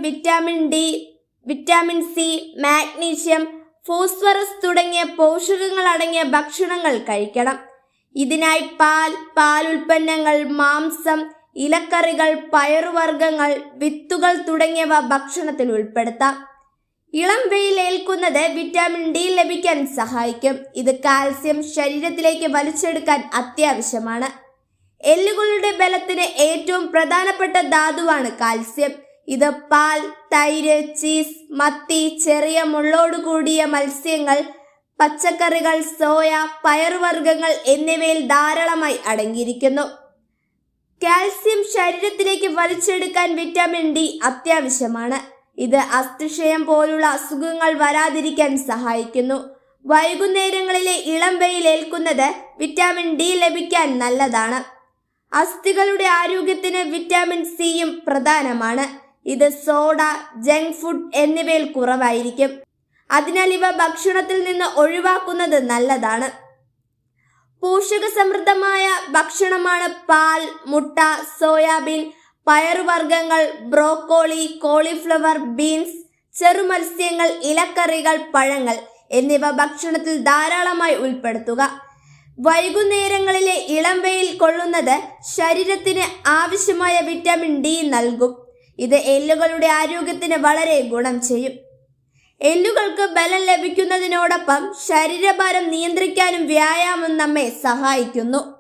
Vitamin D, vitamin C, magnesium, phosphorus തുടങ്ങിയ പോഷകങ്ങൾ അടങ്ങിയ ഭക്ഷണങ്ങൾ കഴിക്കണം. ഇതിനായി പാലുൽപ്പന്നങ്ങൾ, മാംസം, ഇലക്കറികൾ, പയറുവർഗ്ഗങ്ങൾ, വിത്തുകൾ തുടങ്ങിയവ ഭക്ഷണത്തിൽ ഉൾപ്പെടുത്താം. ഇളം വെയിൽ ഏൽക്കുന്നത് വിറ്റാമിൻ ഡി ലഭിക്കാൻ സഹായിക്കും. ഇത് കാൽസ്യം ശരീരത്തിലേക്ക് വലിച്ചെടുക്കാൻ അത്യാവശ്യമാണ്. എല്ലുകളുടെ ബലത്തിന് ഏറ്റവും പ്രധാനപ്പെട്ട ധാതുവാണ് കാൽസ്യം. ഇത് പാൽ, തൈര്, ചീസ്, മത്തി, ചെറിയ മുള്ളോടുകൂടിയ മത്സ്യങ്ങൾ, പച്ചക്കറികൾ, സോയ, പയറുവർഗ്ഗങ്ങൾ എന്നിവയിൽ ധാരാളമായി അടങ്ങിയിരിക്കുന്നു. കാൽസ്യം ശരീരത്തിലേക്ക് വലിച്ചെടുക്കാൻ വിറ്റാമിൻ ഡി അത്യാവശ്യമാണ്. ഇത് അസ്ഥിക്ഷയം പോലുള്ള അസുഖങ്ങൾ വരാതിരിക്കാൻ സഹായിക്കുന്നു. വൈകുന്നേരങ്ങളിലെ ഇളം വെയിൽ ഏൽക്കുന്നത് വിറ്റാമിൻ ഡി ലഭിക്കാൻ നല്ലതാണ്. അസ്ഥികളുടെ ആരോഗ്യത്തിന് വിറ്റാമിൻ സിയും പ്രധാനമാണ്. ഇത് സോഡ, ജങ്ക് ഫുഡ് എന്നിവയിൽ കുറവായിരിക്കും. അതിനാൽ ഇവ ഭക്ഷണത്തിൽ നിന്ന് ഒഴിവാക്കുന്നത് നല്ലതാണ്. പോഷകസമൃദ്ധമായ ഭക്ഷണമാണ് പാൽ, മുട്ട, സോയാബീൻ, പയറുവർഗ്ഗങ്ങൾ, ബ്രോക്കോളി, കോളിഫ്ലവർ, ബീൻസ്, ചെറുമത്സ്യങ്ങൾ, ഇലക്കറികൾ, പഴങ്ങൾ എന്നിവ ഭക്ഷണത്തിൽ ധാരാളമായി ഉൾപ്പെടുത്തുക. വൈകുന്നേരങ്ങളിലെ ഇളം വെയിൽ കൊള്ളുന്നത് ശരീരത്തിന് ആവശ്യമായ വിറ്റാമിൻ ഡി നൽകും. ഇത് എല്ലുകളുടെ ആരോഗ്യത്തിന് വളരെ ഗുണം ചെയ്യും. എല്ലുകൾക്ക് ബലം ലഭിക്കുന്നതിനോടൊപ്പം ശരീരഭാരം നിയന്ത്രിക്കാനും വ്യായാമം നമ്മെ സഹായിക്കുന്നു.